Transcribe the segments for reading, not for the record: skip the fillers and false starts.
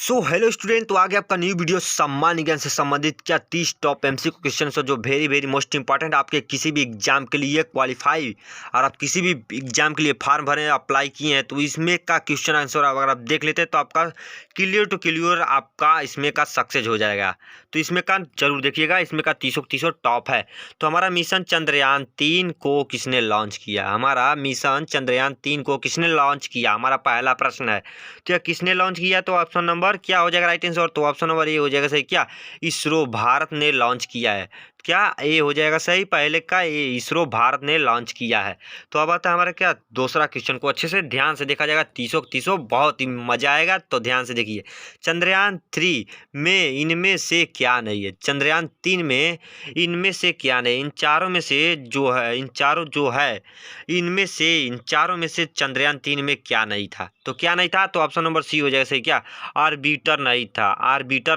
So hello student, तो आगे आपका न्यू वीडियो सामान्य ज्ञान से संबंधित क्या 30 टॉप एमसीक्यू क्वेश्चन हो जो वेरी मोस्ट इंपॉर्टेंट आपके किसी भी एग्जाम के लिए क्वालिफाई और आप किसी भी एग्जाम के लिए फॉर्म भरे अप्लाई किए हैं तो इसमें का क्वेश्चन आंसर अगर आप देख लेते हैं तो आपका क्लियर टू क्लियर आपका इसमें का सक्सेस हो जाएगा। तो इसमें का जरूर देखिएगा, इसमें का 30 टॉप है। तो हमारा मिशन चंद्रयान 3 को किसने लॉन्च किया? हमारा मिशन चंद्रयान 3 को किसने लॉन्च किया? हमारा पहला प्रश्न है। तो किसने लॉन्च किया? तो ऑप्शन नंबर क्या हो जाएगा राइट आंसर? तो ऑप्शन नंबर ए हो जाएगा सही। क्या? इसरो भारत ने लॉन्च किया है। क्या ए हो जाएगा सही? पहले का ए, इसरो भारत ने लॉन्च किया है। तो अब आता है हमारा क्या दूसरा क्वेश्चन को अच्छे से ध्यान से देखा जाएगा। 30 बहुत ही मजा आएगा, तो ध्यान से देखिए। चंद्रयान 3 में इनमें से क्या नहीं है? चंद्रयान 3 में इनमें से क्या नहीं? इन चारों में से जो है, इन चारों में से चंद्रयान 3 में क्या नहीं था? तो क्या नहीं था? तो ऑप्शन नंबर सी हो जाएगा सही। क्या? आर्बिटर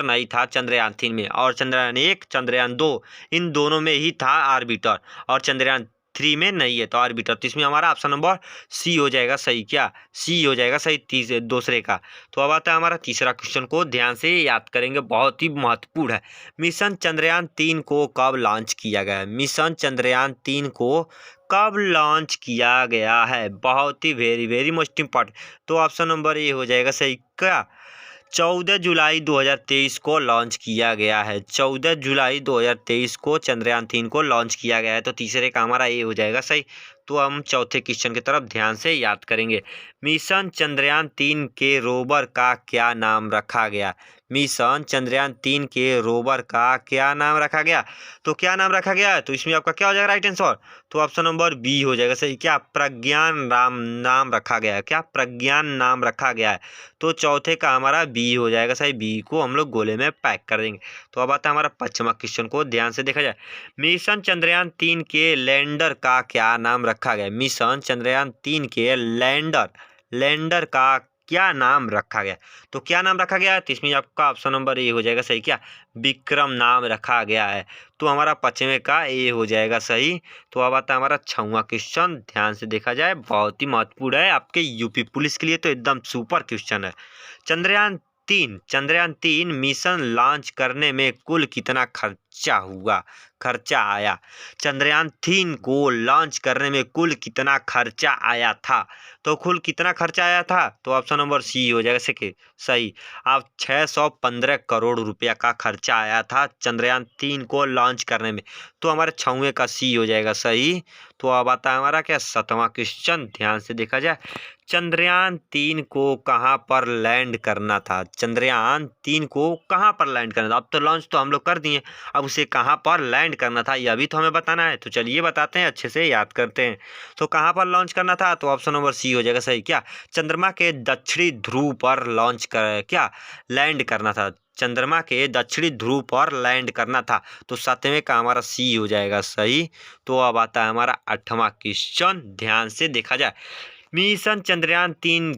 नहीं था चंद्रयान 3 में। और चंद्रयान 1 चंद्रयान 2 इन दोनों में ही था आर्बिटर, और चंद्रयान 3 में नहीं है तो आर्बिटर। तो इसमें हमारा ऑप्शन नंबर सी हो जाएगा सही। क्या? सी हो जाएगा सही दूसरे का। तो अब आता है हमारा तीसरा क्वेश्चन को ध्यान से याद करेंगे, बहुत ही महत्वपूर्ण है। मिशन चंद्रयान 3 को कब लॉन्च किया गया? मिशन चंद्रयान 3 को कब लॉन्च किया गया है? बहुत ही वेरी मोस्ट इंपॉर्टेंट। तो ऑप्शन नंबर ए हो जाएगा सही। क्या? 14 जुलाई 2023 को लॉन्च किया गया है। 14 जुलाई 2023 को चंद्रयान 3 को लॉन्च किया गया है। तो तीसरे का हमारा ए हो जाएगा सही। तो हम चौथे क्वेश्चन की तरफ ध्यान से याद करेंगे। मिशन चंद्रयान 3 के रोवर का क्या नाम रखा गया? मिशन चंद्रयान 3 के रोवर का क्या नाम रखा गया? तो क्या नाम रखा गया? तो इसमें आपका क्या हो जाएगा राइट आंसर? तो ऑप्शन नंबर बी हो जाएगा सही। क्या? प्रज्ञान नाम रखा गया है। क्या? प्रज्ञान नाम रखा गया है। तो चौथे का हमारा बी हो जाएगा सही। बी को हम लोग गोले में पैक कर देंगे। तो अब आता है हमारा पांचवा क्वेश्चन को ध्यान से देखा जाए। मिशन चंद्रयान 3 के लैंडर का क्या नाम रखा गया? मिशन चंद्रयान 3 के लैंडर का क्या नाम रखा गया? तो क्या नाम रखा गया है? तो इसमें आपका ऑप्शन नंबर ए हो जाएगा सही। क्या? विक्रम नाम रखा गया है। तो हमारा पांचवें का ए हो जाएगा सही। तो अब आता है हमारा छठवां क्वेश्चन, ध्यान से देखा जाए, बहुत ही महत्वपूर्ण है आपके यूपी पुलिस के लिए, तो एकदम सुपर क्वेश्चन है। चंद्रयान 3 मिशन लॉन्च करने में कुल कितना खर्चा आया? चंद्रयान 3 को लॉन्च करने में कुल कितना खर्चा आया था? तो कुल कितना खर्चा आया था? तो ऑप्शन नंबर सी हो जाएगा सही। आप 615 करोड़ रुपया का खर्चा आया था चंद्रयान 3 को लॉन्च करने में। तो हमारे छवें का सी हो जाएगा सही। तो अब आता है हमारा क्या सातवां क्वेश्चन, ध्यान से देखा जाए। चंद्रयान 3 को कहाँ पर लैंड करना था? चंद्रयान 3 को कहाँ पर लैंड करना था? अब तो लॉन्च तो हम लोग कर दिए, अब उसे कहाँ पर लैंड करना था यह भी तो हमें बताना है। तो चलिए बताते हैं, अच्छे से याद करते हैं। तो कहाँ पर लॉन्च करना था? तो ऑप्शन नंबर सी हो जाएगा सही। क्या? चंद्रमा के दक्षिणी ध्रुव पर लैंड करना था। चंद्रमा के दक्षिणी ध्रुव पर लैंड करना था। तो सातवें का हमारा सी हो जाएगा सही। तो अब आता है हमारा आठवां क्वेश्चन, ध्यान से देखा जाए। मिशन चंद्रयान 3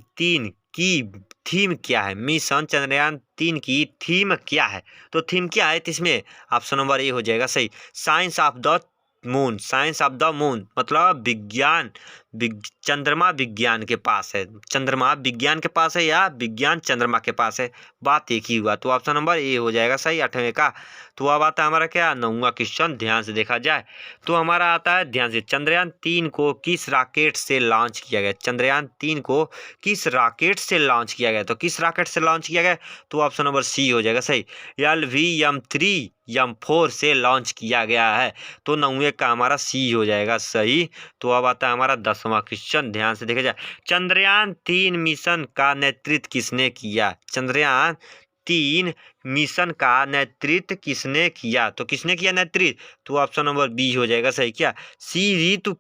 की थीम क्या है? मिशन चंद्रयान 3 की थीम क्या है? तो थीम क्या है? तो इसमें ऑप्शन नंबर ए हो जाएगा सही। साइंस ऑफ द मून मतलब चंद्रमा विज्ञान के पास है। चंद्रमा विज्ञान के पास है या विज्ञान चंद्रमा के पास है, बात एक ही हुआ। तो ऑप्शन नंबर ए हो जाएगा सही आठवें का। तो अब आता है हमारा क्या नौवां क्वेश्चन, ध्यान से देखा जाए। तो हमारा आता है ध्यान से, चंद्रयान 3 को किस रॉकेट से लॉन्च किया गया? चंद्रयान 3 को किस रॉकेट से लॉन्च किया गया? तो किस रॉकेट से लॉन्च किया गया? तो ऑप्शन नंबर सी हो जाएगा सही। LVM-3M4 से लॉन्च किया गया है। तो नौवें का हमारा सी हो जाएगा सही। तो अब आता है हमारा 10वां क्वेश्चन, ध्यान से देखा जाए। चंद्रयान 3 मिशन का नेतृत्व किसने किया? चंद्रयान 3 मिशन का नेतृत्व किसने किया? तो किसने किया नेतृत्व? तो ऑप्शन नंबर बी हो जाएगा सही। क्या? सी ऋतु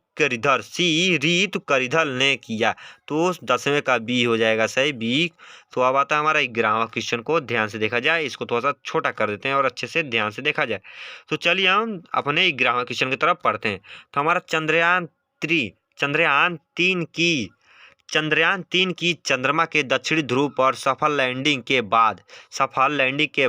करिधल ने किया। तो 10वें का बी हो जाएगा सही, बी। तो अब आता है हमारा 11वां क्वेश्चन को, ध्यान से देखा जाए। इसको थोड़ा सा छोटा कर देते हैं और अच्छे से ध्यान से देखा जाए। तो चलिए हम अपने 11वां क्वेश्चन की तरफ पढ़ते हैं। तो हमारा चंद्रयान 3 की चंद्रमा के दक्षिणी ध्रुव पर सफल लैंडिंग के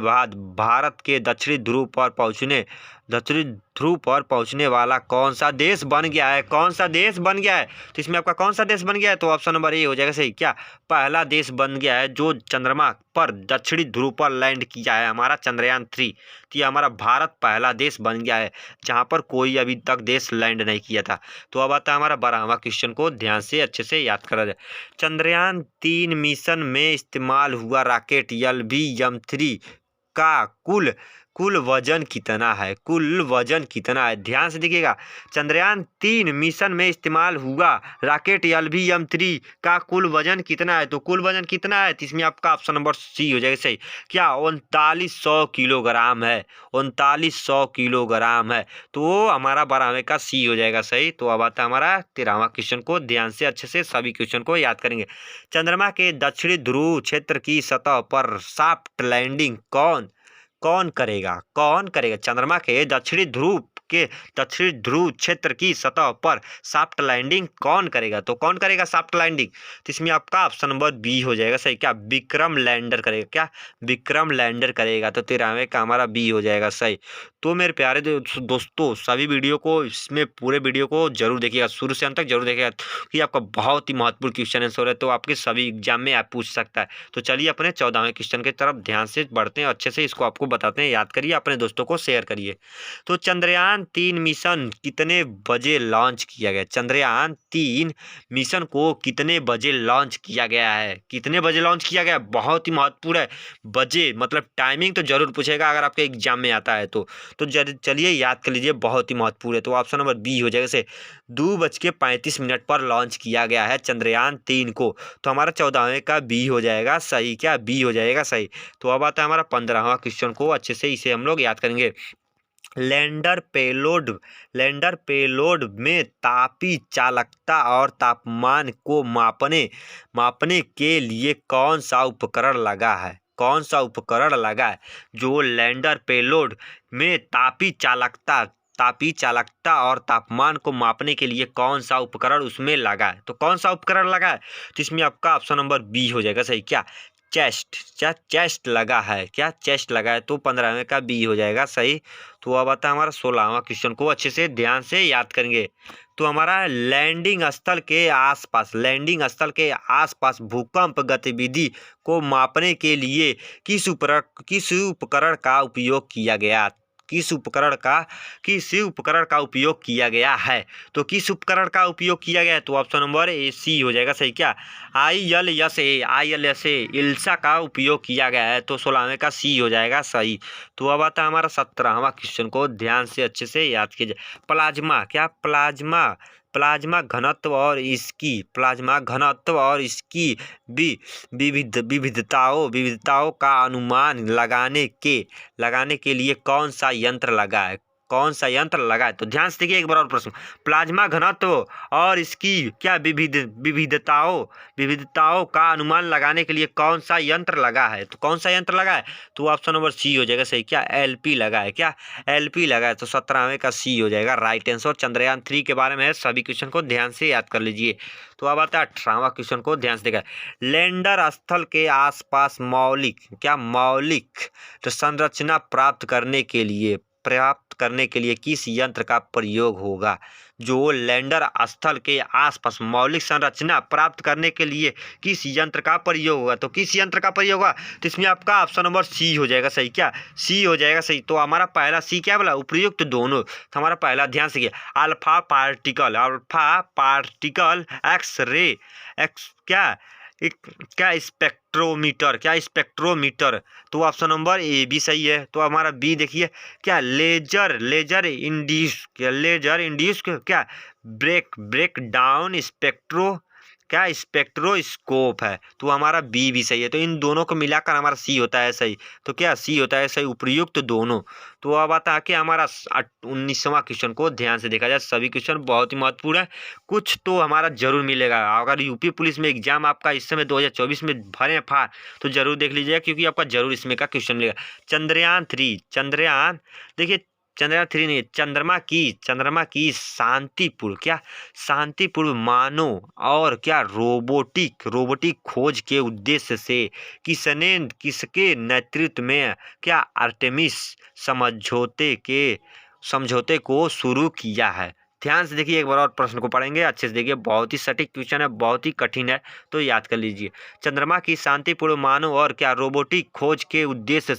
बाद भारत के दक्षिणी ध्रुव पर पहुंचने दक्षिणी ध्रुव पर पहुंचने वाला कौन सा देश बन गया है, कौन सा देश बन गया है? तो इसमें आपका कौन सा देश बन गया है? तो ऑप्शन नंबर ए हो जाएगा सही। क्या पहला देश बन गया है जो चंद्रमा पर दक्षिणी ध्रुव पर लैंड किया है, हमारा चंद्रयान 3। तो ये हमारा भारत पहला देश बन गया है जहां पर कोई अभी तक देश लैंड नहीं किया था। तो अब आता है हमारा 12वां क्वेश्चन को ध्यान से अच्छे से याद करा जाए। चंद्रयान 3 मिशन में इस्तेमाल हुआ रॉकेट LVM-3 का कुल वजन कितना है? कुल वजन कितना है? ध्यान से देखिएगा, चंद्रयान 3 मिशन में इस्तेमाल हुआ रॉकेट LVM-3 का कुल वजन कितना है? तो कुल वजन कितना है? तो इसमें आपका ऑप्शन नंबर सी हो जाएगा सही। क्या 3900 किलोग्राम है, 3900 किलोग्राम है। तो हमारा 12वें का सी हो जाएगा सही। तो अब आता है हमारा 13वां क्वेश्चन को ध्यान से अच्छे से सभी क्वेश्चन को याद करेंगे। चंद्रमा के दक्षिणी ध्रुव क्षेत्र की सतह पर सॉफ्ट लैंडिंग कौन करेगा? कौन करेगा? चंद्रमा के दक्षिणी ध्रुव क्षेत्र की सतह पर सॉफ्ट लैंडिंग कौन करेगा? तो कौन करेगा सॉफ्ट लैंडिंग? तो इसमें आपका ऑप्शन नंबर बी हो जाएगा सही। क्या विक्रम लैंडर करेगा? क्या विक्रम लैंडर करेगा? तो 13वें का हमारा बी हो जाएगा सही। तो मेरे प्यारे दोस्तों, सभी वीडियो को, इसमें पूरे वीडियो को जरूर देखिएगा, शुरू से अंत तक जरूर देखिएगा, कि आपका बहुत ही महत्वपूर्ण क्वेश्चन आंसर है, तो आपके सभी एग्जाम में आप पूछ सकता है। तो चलिए अपने 14वें क्वेश्चन की तरफ ध्यान से बढ़ते हैं, अच्छे से इसको आपको बताते हैं, याद करिए, अपने दोस्तों को शेयर करिए। तो चंद्रयान 3 मिशन कितने बजे लॉन्च किया गया? चंद्रयान 3 मिशन को कितने बजे लॉन्च किया गया है? कितने बजे लॉन्च किया गया? बहुत ही महत्वपूर्ण है, बजे मतलब टाइमिंग तो जरूर पूछेगा अगर आपके एग्जाम में आता है तो चलिए याद कर लीजिए, बहुत ही महत्वपूर्ण है। तो ऑप्शन नंबर बी हो जाएगा से 2:35 पर लॉन्च किया गया है चंद्रयान 3 को। तो हमारा 14वें का बी हो जाएगा सही। क्या बी हो जाएगा सही। तो अब आता है हमारा 15वां क्वेश्चन को, अच्छे से इसे हम लोग याद करेंगे। लैंडर पेलोड में तापी चालकता और तापमान को मापने के लिए कौन सा उपकरण लगा है? कौन सा उपकरण लगा है जो लैंडर पेलोड में तापी चालकता और तापमान को मापने के लिए कौन सा उपकरण उसमें लगा है? तो कौन सा उपकरण लगा है? तो इसमें आपका ऑप्शन नंबर बी हो जाएगा सही। क्या चेस्ट लगा है? क्या चेस्ट लगा है? तो 15वें का बी हो जाएगा सही। तो अब आता है हमारा 16वां क्वेश्चन को, अच्छे से ध्यान से याद करेंगे। तो हमारा लैंडिंग स्थल के आसपास भूकंप गतिविधि को मापने के लिए किस उपकरण का उपयोग किया गया? किस उपकरण का उपयोग किया गया है? तो किस उपकरण का उपयोग किया गया है? तो ऑप्शन नंबर ए सी हो जाएगा सही। क्या ILSA इल्सा का उपयोग किया गया है। तो 16वें का सी हो जाएगा सही। तो अब आता है हमारा 17वां क्वेश्चन को, ध्यान से अच्छे से याद कीजिए। प्लाज्मा घनत्व और इसकी विविधताओं का अनुमान लगाने के लिए कौन सा यंत्र लगा है? कौन सा यंत्र लगा है? तो ध्यान से देखिए एक बार और प्रश्न, प्लाज्मा घनत्व और इसकी क्या विविधताओं का अनुमान लगाने के लिए कौन सा यंत्र लगा है? तो कौन सा यंत्र लगा है? तो ऑप्शन नंबर सी हो जाएगा सही। क्या LP लगा है? क्या LP लगा है? तो 17वें का सी हो जाएगा राइट आंसर। चंद्रयान 3 के बारे में सभी क्वेश्चन को ध्यान से याद कर लीजिए। तो अब आता है 18वां क्वेश्चन को, ध्यान से देखा। लैंडर स्थल के आसपास मौलिक तो संरचना प्राप्त करने के लिए किस यंत्र का प्रयोग होगा? जो लैंडर स्थल के आसपास मौलिक संरचना प्राप्त करने के लिए किस यंत्र का प्रयोग होगा? तो किस यंत्र का प्रयोग होगा? तो इसमें आपका ऑप्शन नंबर सी हो जाएगा सही। क्या सी हो जाएगा सही। तो हमारा पहला सी क्या बोला? उपयुक्त दोनों। तो हमारा पहला ध्यान से किया, अल्फा पार्टिकल एक्स-रे स्पेक्ट्रोमीटर। तो ऑप्शन नंबर ए भी सही है। तो हमारा बी देखिए, क्या लेजर इंड्यूस क्या ब्रेक डाउन स्पेक्ट्रोस्कोप है। तो हमारा बी भी सही है। तो इन दोनों को मिलाकर हमारा सी होता है सही। तो क्या सी होता है सही, उपयुक्त दोनों। तो अब आता है कि हमारा 19वां क्वेश्चन को, ध्यान से देखा जाए, सभी क्वेश्चन बहुत ही महत्वपूर्ण है, कुछ तो हमारा जरूर मिलेगा। अगर यूपी पुलिस में एग्जाम आपका इस समय 2024 में भरे फार, तो जरूर देख लीजिएगा, क्योंकि आपका जरूर इसमें का क्वेश्चन मिलेगा। चंद्रयान 3 नहीं, चंद्रमा की शांतिपूर्ण मानव और क्या रोबोटिक खोज के उद्देश्य से किसके नेतृत्व में क्या आर्टेमिस समझौते के समझौते को शुरू किया है। ध्यान से देखिए, एक बार और प्रश्न को पढ़ेंगे, अच्छे से देखिए, बहुत ही सटीक क्वेश्चन है, बहुत ही कठिन है, तो याद कर लीजिए। चंद्रमा की शांतिपूर्ण मानव और क्या रोबोटिक खोज के उद्देश्य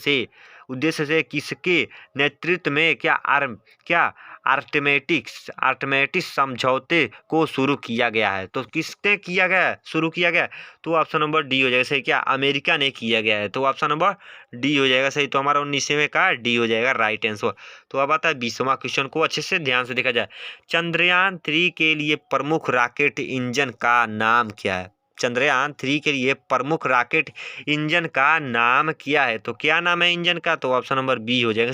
से किसके नेतृत्व में क्या आर्टेमिस समझौते को शुरू किया गया है? तो किसने किया गया है, शुरू किया गया है? तो ऑप्शन नंबर डी हो जाएगा सही, क्या अमेरिका ने किया गया है, तो ऑप्शन नंबर डी हो जाएगा सही। तो हमारा 19वें का डी हो जाएगा राइट आंसर। तो अब आता है 20वां क्वेश्चन को अच्छे से ध्यान से देखा जाए। चंद्रयान 3 के लिए प्रमुख रॉकेट इंजन का नाम क्या है? चंद्रयान 3 के लिए प्रमुख रॉकेट इंजन का नाम क्या है? तो क्या नाम है इंजन का? तो ऑप्शन नंबर बी हो जाएगा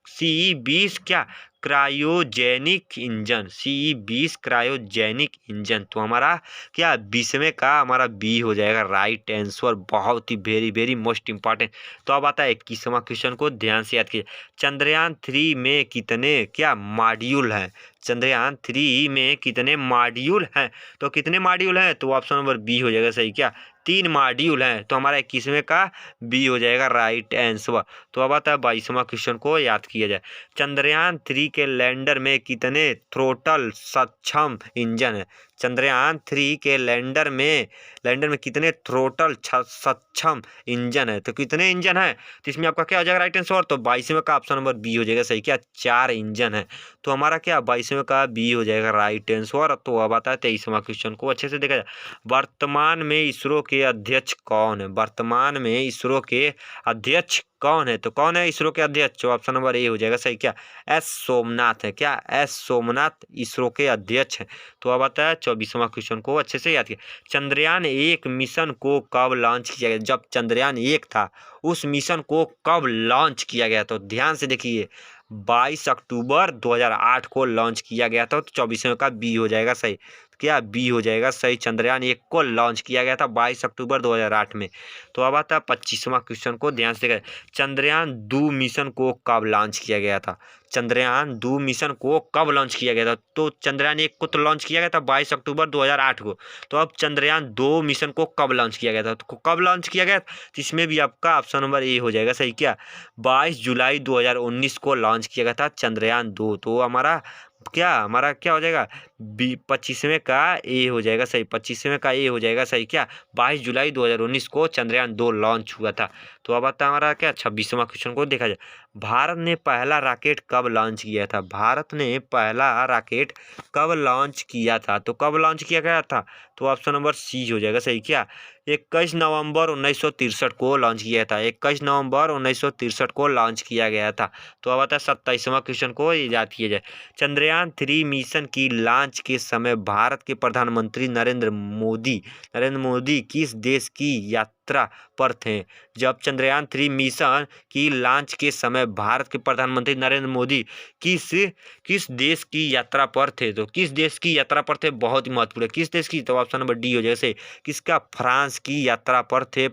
CE-20 क्या cryogenic engine, CE-20 cryogenic engine. तो हमारा क्या 20वें का हमारा बी हो जाएगा राइट आंसर। बहुत ही वेरी वेरी मोस्ट इंपॉर्टेंट। तो अब आता है 21वां क्वेश्चन को ध्यान से याद कीजिए। चंद्रयान 3 में कितने क्या मॉड्यूल हैं? चंद्रयान 3 में कितने मॉड्यूल हैं? तो कितने मॉड्यूल हैं? तो ऑप्शन नंबर बी हो जाएगा सही, क्या 3 मॉड्यूल हैं। तो हमारा 21वें का बी हो जाएगा राइट आंसर। तो अब आता है 22वां क्वेश्चन को याद किया जाए। चंद्रयान 3 के लैंडर में कितने थ्रोटल सक्षम इंजन है? चंद्रयान 3 के लैंडर में कितने थ्रोटल सक्षम इंजन है? तो कितने इंजन है? तो इसमें आपका क्या हो जाएगा राइट आंसर? तो 22वें का ऑप्शन नंबर बी हो जाएगा सही, क्या 4 इंजन है। तो हमारा क्या 22वें का बी हो जाएगा राइट आंसर। तो अब आता है 23वां क्वेश्चन को अच्छे से देखा जाए। वर्तमान में इसरो के अध्यक्ष कौन है? वर्तमान में इसरो के अध्यक्ष कौन है? तो कौन है इसरो के अध्यक्ष? ऑप्शन नंबर ए हो जाएगा सही, क्या एस सोमनाथ है, क्या एस सोमनाथ इसरो के अध्यक्ष हैं। तो अब आता है 24वां क्वेश्चन को अच्छे से याद किया। चंद्रयान 1 मिशन को कब लॉन्च किया गया? जब चंद्रयान 1 था उस मिशन को कब लॉन्च किया गया? तो ध्यान से देखिए, 22 अक्टूबर 2008 को लॉन्च किया गया था। तो 24वें का बी हो जाएगा सही, क्या बी हो जाएगा सही। चंद्रयान 1 को लॉन्च किया गया था 22 अक्टूबर 2008 में। तो अब आता है 25वां क्वेश्चन को ध्यान से देखा। चंद्रयान 2 मिशन को कब लॉन्च किया गया था? चंद्रयान 2 मिशन को कब लॉन्च किया गया था? तो चंद्रयान 1 को तो लॉन्च किया गया था 22 अक्टूबर 2008 को। तो अब चंद्रयान 2 मिशन को कब लॉन्च किया गया था? तो कब लॉन्च किया गया? तो इसमें भी आपका ऑप्शन नंबर ए हो जाएगा सही, क्या 22 जुलाई 2019 को लॉन्च किया गया था चंद्रयान 2। तो हमारा क्या हो जाएगा 25वें का ए हो जाएगा सही, 25वें का ए हो जाएगा सही, क्या 22 जुलाई 2019 को चंद्रयान 2 लॉन्च हुआ था। तो अब आता है हमारा क्या 26वां क्वेश्चन को देखा जाए। भारत ने पहला रॉकेट कब लॉन्च किया था? भारत ने पहला रॉकेट कब लॉन्च किया था? तो कब लॉन्च किया गया था? तो ऑप्शन नंबर सी हो जाएगा सही, क्या 21 नवंबर 1963 को लॉन्च किया था, 21 नवंबर 1963 को लॉन्च किया गया था। तो अब आता है 27वां क्वेश्चन को याद किया जाए। चंद्रयान 3 मिशन की लॉन्च के समय भारत के प्रधानमंत्री नरेंद्र मोदी किस देश की यात्रा पर थे? जब चंद्रयान 3 मिशन की लॉन्च के समय भारत के प्रधानमंत्री नरेंद्र मोदी किस देश की यात्रा पर थे? तो किस देश की यात्रा पर थे, बहुत ही महत्वपूर्ण है, किस देश की? तो ऑप्शन नंबर डी हो जाएगा सही, किसका फ्रांस की यात्रा पर थे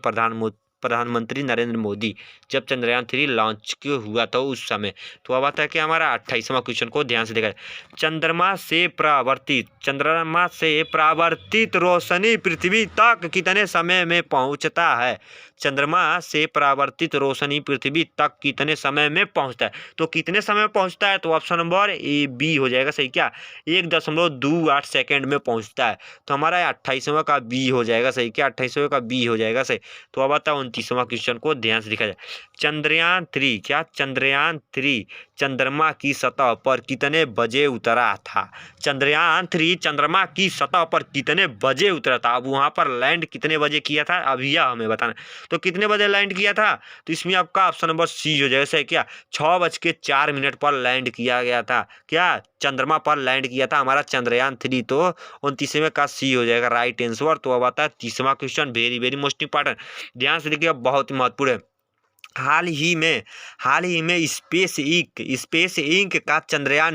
प्रधानमंत्री नरेंद्र मोदी, जब चंद्रयान 3 लॉन्च हुआ था उस समय। तो अब आता है कि हमारा 28वां क्वेश्चन को ध्यान से देखा जाए। चंद्रमा से परावर्तित रोशनी पृथ्वी तक कितने समय में पहुंचता है? चंद्रमा से परावर्तित रोशनी पृथ्वी तक कितने समय में पहुंचता है? तो कितने समय में पहुंचता है? तो ऑप्शन नंबर ए बी हो जाएगा सही, क्या 1.28 सेकेंड में पहुंचता है। तो हमारा 28वां का बी हो जाएगा सही, क्या 28वें का बी हो जाएगा सही। तो अब आता है 29वां क्वेश्चन को ध्यान से देखा जाए। चंद्रयान 3 चंद्रमा की सतह पर कितने बजे उतरा था? चंद्रयान 3 चंद्रमा की सतह पर कितने बजे उतरा था? अब वहां पर लैंड कितने बजे किया था अभी यह हमें बताना। तो कितने बजे लैंड किया था? तो इसमें आपका ऑप्शन नंबर सी हो जाएगा सही, क्या 6:04 पर लैंड किया गया था, क्या चंद्रमा पर लैंड किया था हमारा चंद्रयान 3। तो 29वें का सी हो जाएगा राइट आंसर। तो अब आता है 30वां question, very very most important, ध्यान से देखिए, बहुत ही महत्वपूर्ण है। हाल ही में स्पेस इंक का चंद्रयान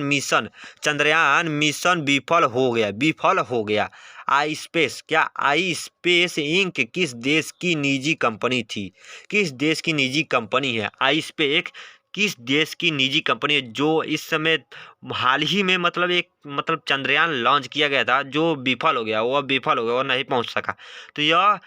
मिशन विफल हो गया। आई स्पेस इंक किस देश की निजी कंपनी थी? किस देश की निजी कंपनी है आई स्पेस? किस देश की निजी कंपनी है जो इस समय हाल ही में मतलब चंद्रयान लॉन्च किया गया था जो विफल हो गया, वो नहीं पहुंच सका। तो यह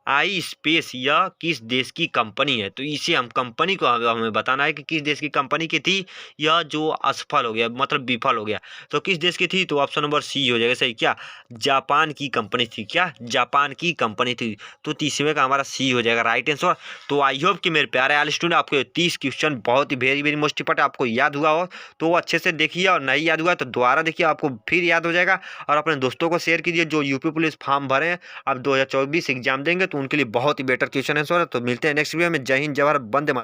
आई स्पेस यह किस देश की कंपनी है? तो इसे हम कंपनी को हमें बताना है कि किस देश की कंपनी की थी, यह जो असफल हो गया मतलब विफल हो गया। तो किस देश की थी? तो ऑप्शन नंबर सी हो जाएगा सही। क्या? जापान की कंपनी थी। क्या? जापान की कंपनी थी। तो तीसरे का हमारा सी हो जाएगा राइट आंसर। तो आई होप कि मेरे प्यारे आल स्टूडेंट आपको 30 क्वेश्चन बहुत ही वेरी वेरी मोस्ट इंपॉर्टेंट आपको याद हुआ हो तो वो अच्छे से देखिए, और नहीं याद हुआ तो दोबारा देखिए, आपको फिर याद हो जाएगा। और अपने दोस्तों को शेयर कीजिए जो यूपी पुलिस फॉर्म भरे हैं, अब 2024 एग्जाम देंगे तो उनके लिए बहुत ही बेटर क्वेश्चन आंसर है। तो मिलते हैं नेक्स्ट वीडियो में। जय हिंद, जय भारत, वंदे मातरम।